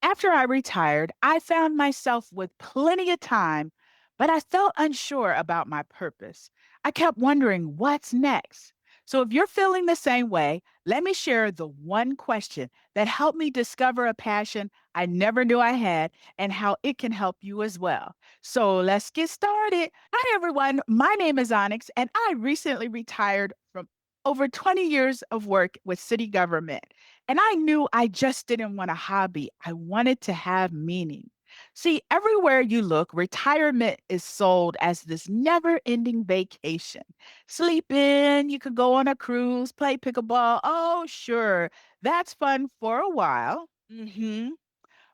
After I retired, I found myself with plenty of time, but I felt unsure about my purpose. I kept wondering what's next. So, if you're feeling the same way, let me share the one question that helped me discover a passion I never knew I had and how it can help you as well. So, let's get started. Hi, everyone. My name is Onyx, and I recently retired from over 20 years of work with city government. And I knew I just didn't want a hobby. I wanted to have meaning. See, everywhere you look, retirement is sold as this never ending vacation. Sleep in, you could go on a cruise, play pickleball. Oh, sure, that's fun for a while.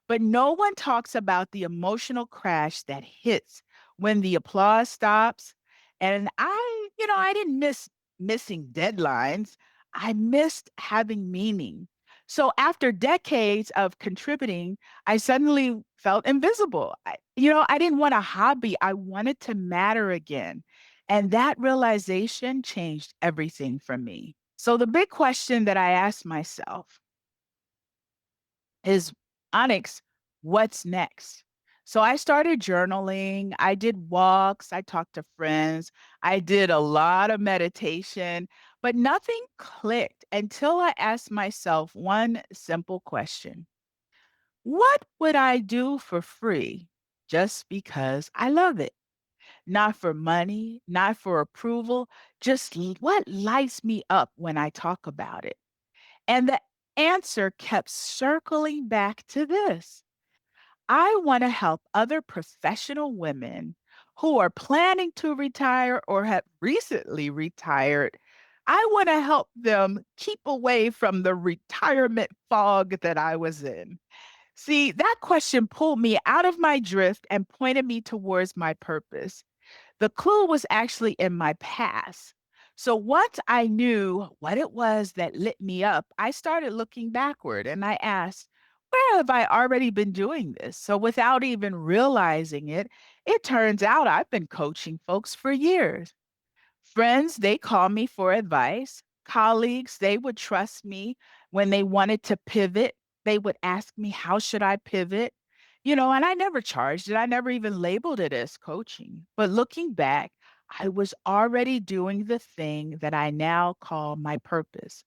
But no one talks about the emotional crash that hits when the applause stops. And I didn't miss missing deadlines. I missed having meaning. So after decades of contributing, I suddenly felt invisible. I didn't want a hobby. I wanted to matter again. And that realization changed everything for me. So the big question that I asked myself is, Onyx, what's next? So I started journaling. I did walks. I talked to friends. I did a lot of meditation, but nothing clicked until I asked myself one simple question: what would I do for free just because I love it? Not for money, not for approval, just what lights me up when I talk about it. And the answer kept circling back to this: I want to help other professional women who are planning to retire or have recently retired. I want to help them keep away from the retirement fog that I was in. See, that question pulled me out of my drift and pointed me towards my purpose. The clue was actually in my past. So once I knew what it was that lit me up, I started looking backward and I asked, where have I already been doing this? So without even realizing it, it turns out I've been coaching folks for years. Friends, they call me for advice. Colleagues, they would trust me when they wanted to pivot. They would ask me, how should I pivot? And I never charged it. I never even labeled it as coaching. But looking back, I was already doing the thing that I now call my purpose.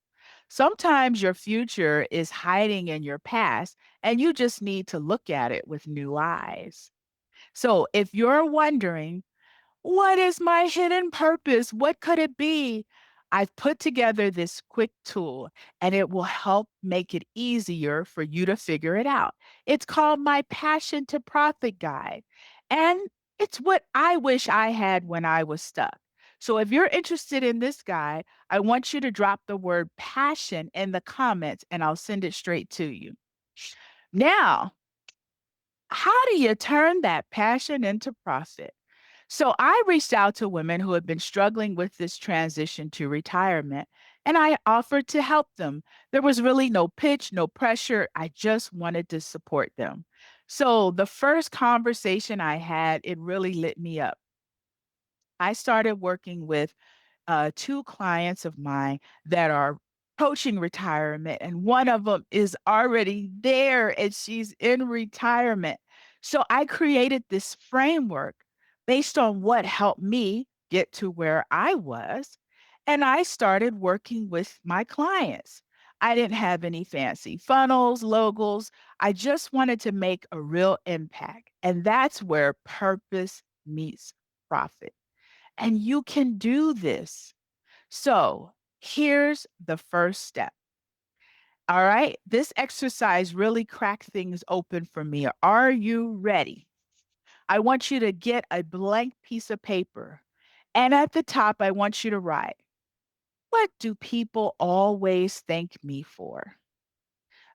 Sometimes your future is hiding in your past, and you just need to look at it with new eyes. So if you're wondering, what is my hidden purpose? What could it be? I've put together this quick tool and it will help make it easier for you to figure it out. It's called my Passion to Profit Guide. And it's what I wish I had when I was stuck. So if you're interested in this guide, I want you to drop the word passion in the comments and I'll send it straight to you. Now, how do you turn that passion into profit? So I reached out to women who had been struggling with this transition to retirement, and I offered to help them. There was really no pitch, no pressure. I just wanted to support them. So the first conversation I had, it really lit me up. I started working with two clients of mine that are approaching retirement, and one of them is already there and she's in retirement. So I created this framework based on what helped me get to where I was. And I started working with my clients. I didn't have any fancy funnels, logos. I just wanted to make a real impact. And that's where purpose meets profit. And you can do this. So here's the first step. All right. This exercise really cracked things open for me. Are you ready? I want you to get a blank piece of paper. And at the top, I want you to write, what do people always thank me for?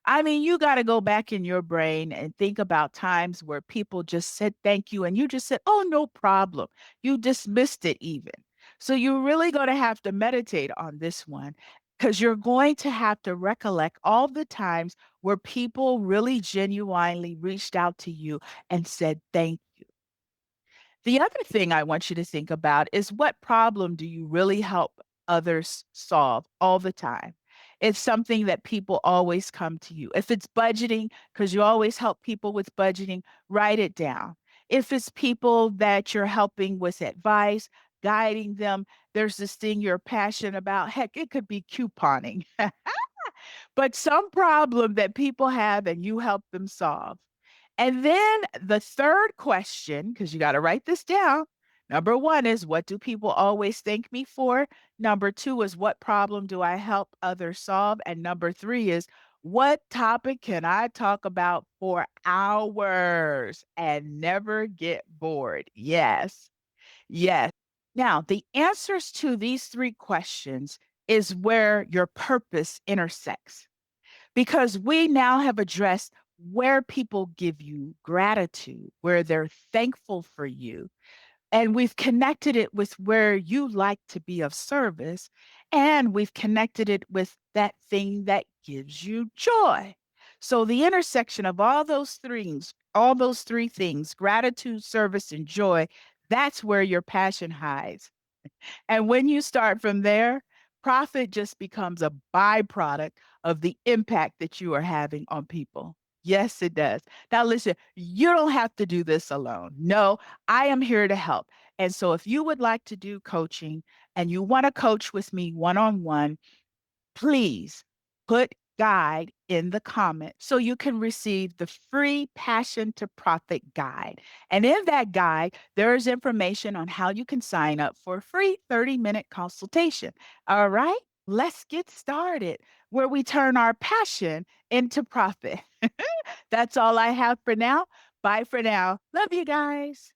I mean, you got to go back in your brain and think about times where people just said thank you and you just said, oh, no problem. You dismissed it even. So you're really going to have to meditate on this one because you're going to have to recollect all the times where people really genuinely reached out to you and said thank you. The other thing I want you to think about is, what problem do you really help others solve all the time? it's something that people always come to you. If it's budgeting, because you always help people with budgeting, write it down. If it's people that you're helping with advice, guiding them, there's this thing you're passionate about. Heck, it could be couponing, but some problem that people have and you help them solve. And then the third question, because you got to write this down. Number one is, what do people always thank me for? Number two is, what problem do I help others solve? And number three is, what topic can I talk about for hours and never get bored? Yes, yes. Now, the answers to these three questions is where your purpose intersects because we now have addressed where people give you gratitude, where they're thankful for you. And we've connected it with where you like to be of service. And we've connected it with that thing that gives you joy. So the intersection of all those three things, gratitude, service, and joy, that's where your passion hides. And when you start from there, profit just becomes a byproduct of the impact that you are having on people. Yes, it does. Now, listen, you don't have to do this alone. No, I am here to help. And so, if you would like to do coaching and you want to coach with me one on one, please put guide in the comment so you can receive the free Passion to Profit guide. And in that guide, there is information on how you can sign up for a free 30-minute consultation. All right, let's get started where we turn our passion into profit. That's all I have for now. Bye for now. Love you guys.